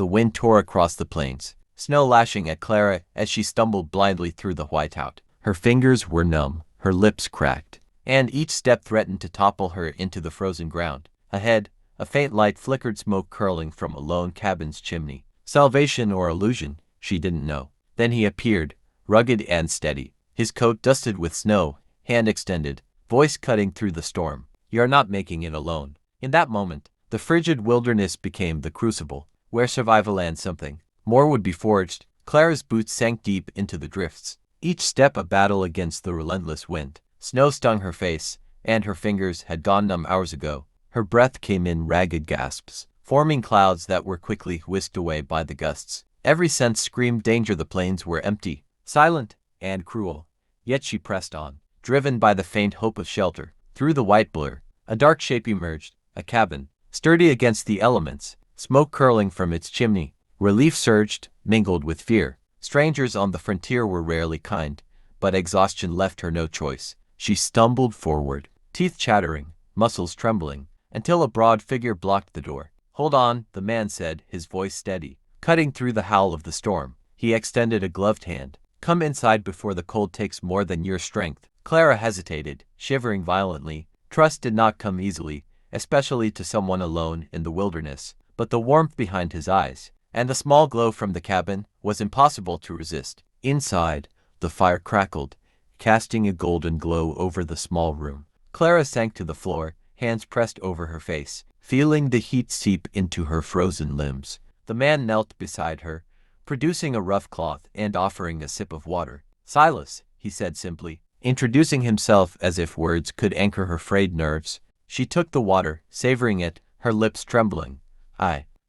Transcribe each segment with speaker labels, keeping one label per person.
Speaker 1: The wind tore across the plains, snow lashing at Clara as she stumbled blindly through the whiteout. Her fingers were numb, her lips cracked, and each step threatened to topple her into the frozen ground. Ahead, a faint light flickered, smoke curling from a lone cabin's chimney. Salvation or illusion, she didn't know. Then he appeared, rugged and steady, his coat dusted with snow, hand extended, voice cutting through the storm. "You're not making it alone." In that moment, the frigid wilderness became the crucible, where survival and something more would be forged. Clara's boots sank deep into the drifts, each step a battle against the relentless wind. Snow stung her face, and her fingers had gone numb hours ago. Her breath came in ragged gasps, forming clouds that were quickly whisked away by the gusts. Every sense screamed danger. The plains were empty, silent, and cruel. Yet she pressed on, driven by the faint hope of shelter. Through the white blur, a dark shape emerged, a cabin, sturdy against the elements, smoke curling from its chimney. Relief surged, mingled with fear. Strangers on the frontier were rarely kind, but exhaustion left her no choice. She stumbled forward, teeth chattering, muscles trembling, until a broad figure blocked the door. "Hold on," the man said, his voice steady, cutting through the howl of the storm. He extended a gloved hand. "Come inside before the cold takes more than your strength." Clara hesitated, shivering violently. Trust did not come easily, especially to someone alone in the wilderness, but the warmth behind his eyes, and the small glow from the cabin, was impossible to resist. Inside, the fire crackled, casting a golden glow over the small room. Clara sank to the floor, hands pressed over her face, feeling the heat seep into her frozen limbs. The man knelt beside her, producing a rough cloth and offering a sip of water. "Silas," he said simply, introducing himself as if words could anchor her frayed nerves. She took the water, savoring it, her lips trembling.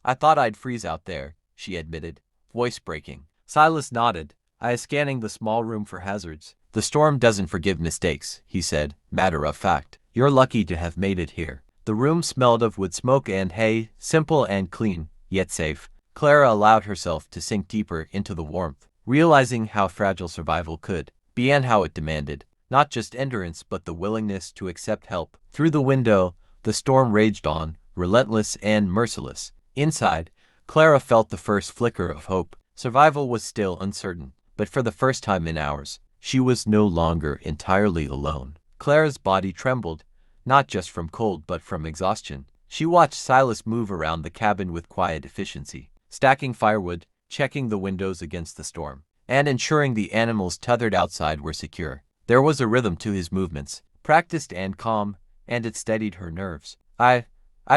Speaker 1: I thought I'd freeze out there," she admitted, voice breaking. Silas nodded, eyes scanning the small room for hazards. "The storm doesn't forgive mistakes," he said, matter of fact. "You're lucky to have made it here." The room smelled of wood smoke and hay, simple and clean, yet safe. Clara allowed herself to sink deeper into the warmth, realizing how fragile survival could be and how it demanded not just endurance but the willingness to accept help. Through the window, the storm raged on, relentless and merciless. Inside, Clara felt the first flicker of hope. Survival was still uncertain, but for the first time in hours, she was no longer entirely alone. Clara's body trembled, not just from cold but from exhaustion. She watched Silas move around the cabin with quiet efficiency, stacking firewood, checking the windows against the storm, and ensuring the animals tethered outside were secure. There was a rhythm to his movements, practiced and calm, and it steadied her nerves. I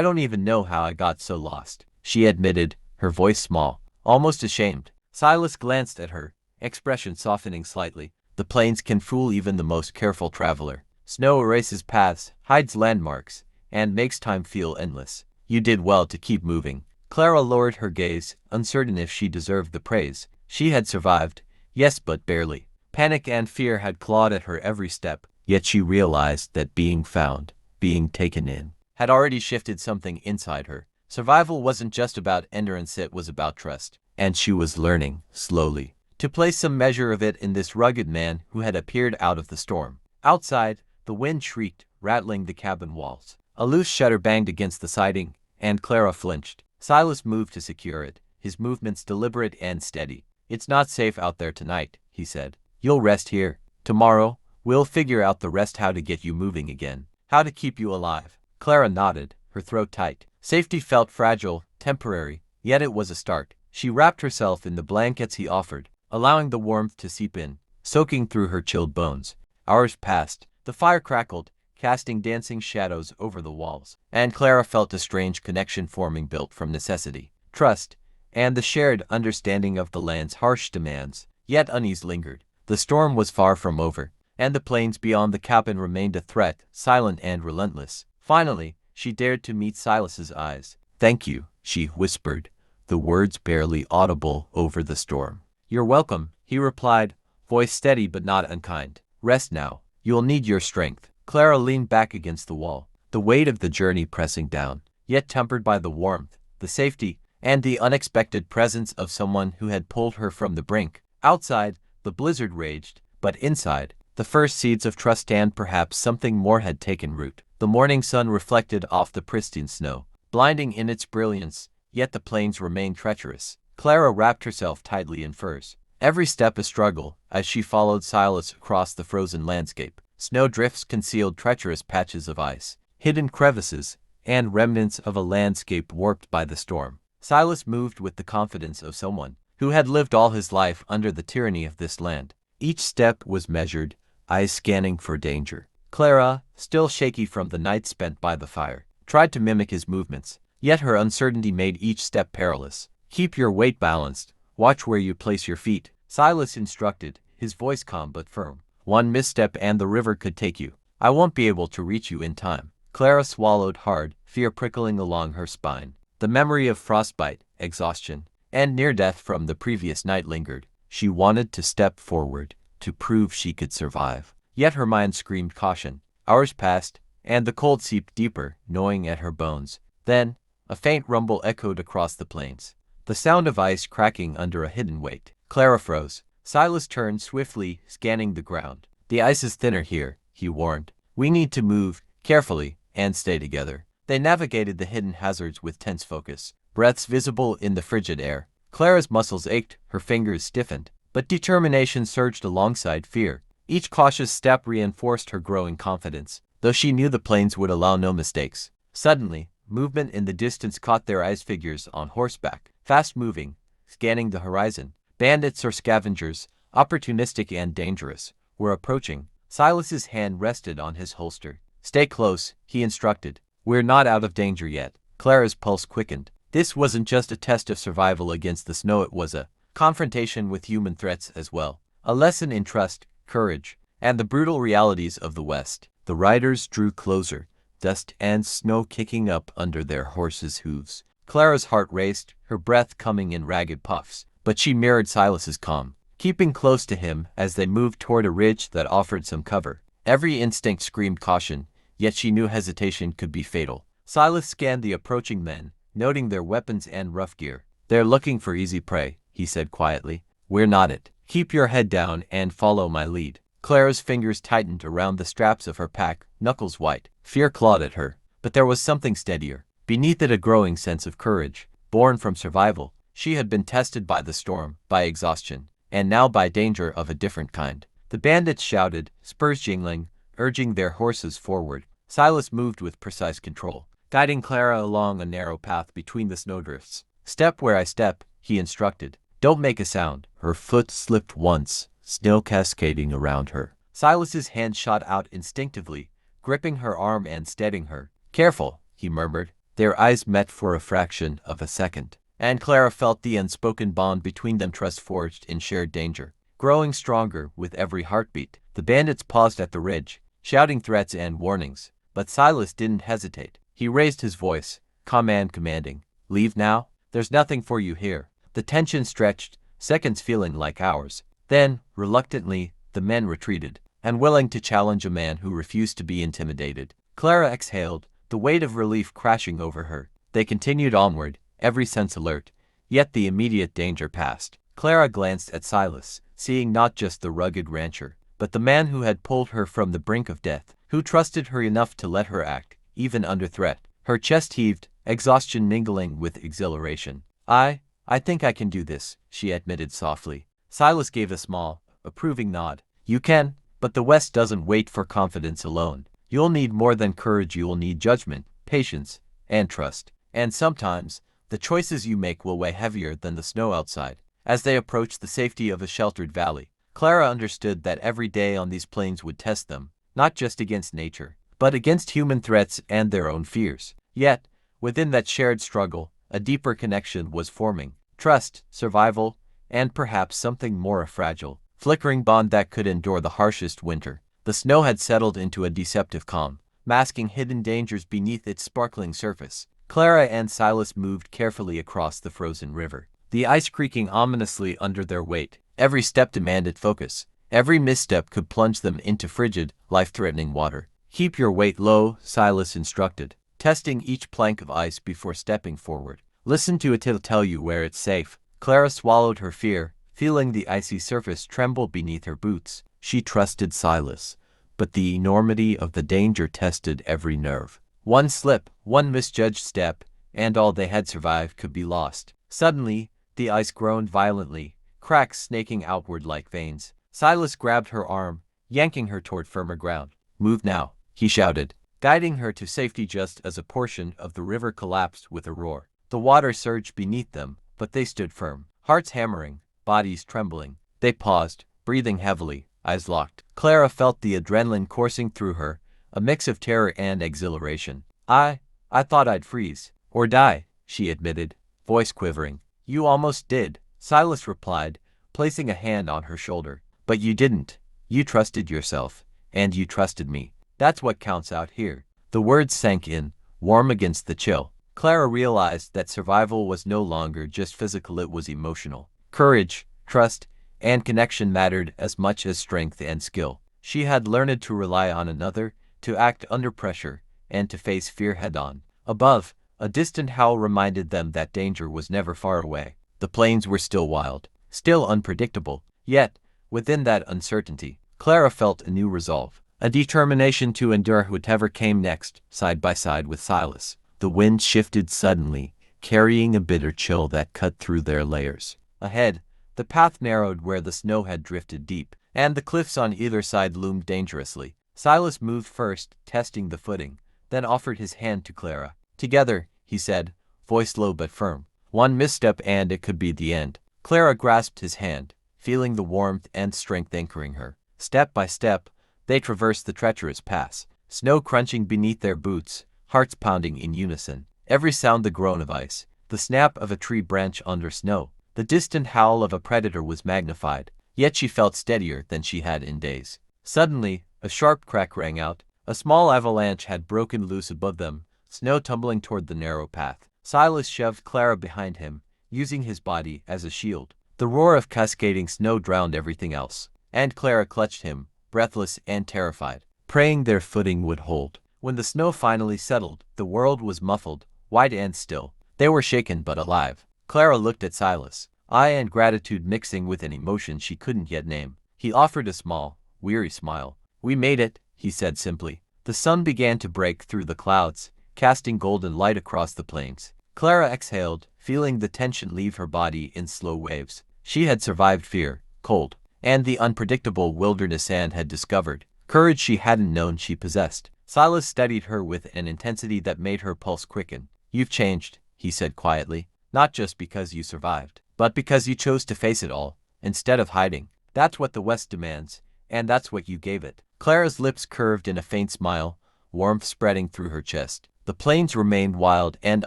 Speaker 1: don't even know how I got so lost," she admitted, her voice small, almost ashamed. Silas glanced at her, expression softening slightly. "The plains can fool even the most careful traveler. Snow erases paths, hides landmarks, and makes time feel endless. You did well to keep moving." Clara lowered her gaze, uncertain if she deserved the praise. She had survived, yes, but barely. Panic and fear had clawed at her every step, yet she realized that being found, being taken in, had already shifted something inside her. Survival wasn't just about endurance, it was about trust. And she was learning, slowly, to place some measure of it in this rugged man who had appeared out of the storm. Outside, the wind shrieked, rattling the cabin walls. A loose shutter banged against the siding, and Clara flinched. Silas moved to secure it, his movements deliberate and steady. "It's not safe out there tonight," he said. "You'll rest here. Tomorrow, we'll figure out the rest, how to get you moving again, how to keep you alive." Clara nodded, her throat tight. Safety felt fragile, temporary, yet it was a start. She wrapped herself in the blankets he offered, allowing the warmth to seep in, soaking through her chilled bones. Hours passed. The fire crackled, casting dancing shadows over the walls, and Clara felt a strange connection forming, built from necessity, trust, and the shared understanding of the land's harsh demands. Yet unease lingered. The storm was far from over, and the plains beyond the cabin remained a threat, silent and relentless. Finally, she dared to meet Silas's eyes. "Thank you," she whispered, the words barely audible over the storm. "You're welcome," he replied, voice steady but not unkind. "Rest now. You'll need your strength." Clara leaned back against the wall, the weight of the journey pressing down, yet tempered by the warmth, the safety, and the unexpected presence of someone who had pulled her from the brink. Outside, the blizzard raged, but inside, the first seeds of trust and perhaps something more had taken root. The morning sun reflected off the pristine snow, blinding in its brilliance, yet the plains remained treacherous. Clara wrapped herself tightly in furs. Every step a struggle as she followed Silas across the frozen landscape. Snowdrifts concealed treacherous patches of ice, hidden crevices, and remnants of a landscape warped by the storm. Silas moved with the confidence of someone who had lived all his life under the tyranny of this land. Each step was measured, eyes scanning for danger. Clara, still shaky from the night spent by the fire, tried to mimic his movements, yet her uncertainty made each step perilous. "Keep your weight balanced. Watch where you place your feet," Silas instructed, his voice calm but firm. "One misstep and the river could take you. I won't be able to reach you in time." Clara swallowed hard, fear prickling along her spine. The memory of frostbite, exhaustion, and near death from the previous night lingered. She wanted to step forward, to prove she could survive. Yet her mind screamed caution. Hours passed, and the cold seeped deeper, gnawing at her bones. Then, a faint rumble echoed across the plains. The sound of ice cracking under a hidden weight. Clara froze. Silas turned swiftly, scanning the ground. "The ice is thinner here," he warned. "We need to move carefully and stay together." They navigated the hidden hazards with tense focus, breaths visible in the frigid air. Clara's muscles ached, her fingers stiffened, but determination surged alongside fear. Each cautious step reinforced her growing confidence, though she knew the plains would allow no mistakes. Suddenly, movement in the distance caught their eyes. Figures on horseback, fast-moving, scanning the horizon. Bandits or scavengers, opportunistic and dangerous, were approaching. Silas's hand rested on his holster. "Stay close," he instructed. "We're not out of danger yet." Clara's pulse quickened. This wasn't just a test of survival against the snow, it was a confrontation with human threats as well. A lesson in trust, courage, and the brutal realities of the West. The riders drew closer, dust and snow kicking up under their horses' hooves. Clara's heart raced, her breath coming in ragged puffs, but she mirrored Silas's calm, keeping close to him as they moved toward a ridge that offered some cover. Every instinct screamed caution, yet she knew hesitation could be fatal. Silas scanned the approaching men, noting their weapons and rough gear. "They're looking for easy prey," he said quietly. "We're not it. Keep your head down and follow my lead." Clara's fingers tightened around the straps of her pack, knuckles white. Fear clawed at her, but there was something steadier. Beneath it, a growing sense of courage, born from survival. She had been tested by the storm, by exhaustion, and now by danger of a different kind. The bandits shouted, spurs jingling, urging their horses forward. Silas moved with precise control, guiding Clara along a narrow path between the snowdrifts. "Step where I step," he instructed. "Don't make a sound." Her foot slipped once, snow cascading around her. Silas's hand shot out instinctively, gripping her arm and steadying her. "Careful," he murmured. Their eyes met for a fraction of a second, and Clara felt the unspoken bond between them, trust forged in shared danger, growing stronger with every heartbeat. The bandits paused at the ridge, shouting threats and warnings, but Silas didn't hesitate. He raised his voice, calm and commanding. "Leave now. There's nothing for you here." The tension stretched, seconds feeling like hours. Then, reluctantly, the men retreated, unwilling to challenge a man who refused to be intimidated. Clara exhaled, the weight of relief crashing over her. They continued onward, every sense alert, yet the immediate danger passed. Clara glanced at Silas, seeing not just the rugged rancher, but the man who had pulled her from the brink of death, who trusted her enough to let her act, even under threat. Her chest heaved, exhaustion mingling with exhilaration. I think I can do this," she admitted softly. Silas gave a small, approving nod. "You can, but the West doesn't wait for confidence alone. You'll need more than courage. You'll need judgment, patience, and trust. And sometimes, the choices you make will weigh heavier than the snow outside." As they approached the safety of a sheltered valley, Clara understood that every day on these plains would test them, not just against nature, but against human threats and their own fears. Yet, within that shared struggle, a deeper connection was forming. Trust, survival, and perhaps something more, a fragile, flickering bond that could endure the harshest winter. The snow had settled into a deceptive calm, masking hidden dangers beneath its sparkling surface. Clara and Silas moved carefully across the frozen river, the ice creaking ominously under their weight. Every step demanded focus. Every misstep could plunge them into frigid, life-threatening water. "Keep your weight low," Silas instructed, testing each plank of ice before stepping forward. "Listen to it, it'll tell you where it's safe." Clara swallowed her fear, feeling the icy surface tremble beneath her boots. She trusted Silas, but the enormity of the danger tested every nerve. One slip, one misjudged step, and all they had survived could be lost. Suddenly, the ice groaned violently, cracks snaking outward like veins. Silas grabbed her arm, yanking her toward firmer ground. "Move now," he shouted, guiding her to safety just as a portion of the river collapsed with a roar. The water surged beneath them, but they stood firm, hearts hammering, bodies trembling. They paused, breathing heavily, eyes locked. Clara felt the adrenaline coursing through her, a mix of terror and exhilaration. I thought I'd freeze. Or die," she admitted, voice quivering. "You almost did," Silas replied, placing a hand on her shoulder. "But you didn't. You trusted yourself. And you trusted me. That's what counts out here." The words sank in, warm against the chill. Clara realized that survival was no longer just physical, it was emotional. Courage, trust, and connection mattered as much as strength and skill. She had learned to rely on another, to act under pressure, and to face fear head-on. Above, a distant howl reminded them that danger was never far away. The plains were still wild, still unpredictable, yet, within that uncertainty, Clara felt a new resolve, a determination to endure whatever came next, side by side with Silas. The wind shifted suddenly, carrying a bitter chill that cut through their layers. Ahead, the path narrowed where the snow had drifted deep, and the cliffs on either side loomed dangerously. Silas moved first, testing the footing, then offered his hand to Clara. "Together," he said, voice low but firm. "One misstep and it could be the end." Clara grasped his hand, feeling the warmth and strength anchoring her. Step by step, they traversed the treacherous pass, snow crunching beneath their boots, hearts pounding in unison. Every sound, the groan of ice, the snap of a tree branch under snow, the distant howl of a predator was magnified, yet she felt steadier than she had in days. Suddenly, a sharp crack rang out. A small avalanche had broken loose above them, snow tumbling toward the narrow path. Silas shoved Clara behind him, using his body as a shield. The roar of cascading snow drowned everything else, and Clara clutched him, breathless and terrified, praying their footing would hold. When the snow finally settled, the world was muffled, white and still. They were shaken but alive. Clara looked at Silas, awe and gratitude mixing with an emotion she couldn't yet name. He offered a small, weary smile. "We made it," he said simply. The sun began to break through the clouds, casting golden light across the plains. Clara exhaled, feeling the tension leave her body in slow waves. She had survived fear, cold, and the unpredictable wilderness and had discovered courage she hadn't known she possessed. Silas studied her with an intensity that made her pulse quicken. "You've changed," he said quietly, "not just because you survived, but because you chose to face it all, instead of hiding. That's what the West demands, and that's what you gave it." Clara's lips curved in a faint smile, warmth spreading through her chest. The plains remained wild and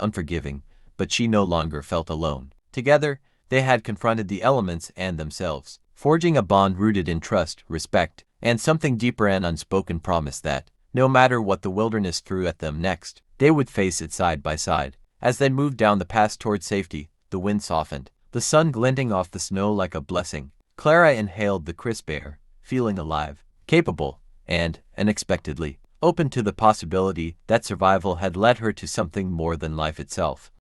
Speaker 1: unforgiving, but she no longer felt alone. Together, they had confronted the elements and themselves, forging a bond rooted in trust, respect, and something deeper, an unspoken promise that, no matter what the wilderness threw at them next, they would face it side by side. As they moved down the pass toward safety, the wind softened, the sun glinting off the snow like a blessing. Clara inhaled the crisp air, feeling alive, capable, and, unexpectedly, open to the possibility that survival had led her to something more than life itself.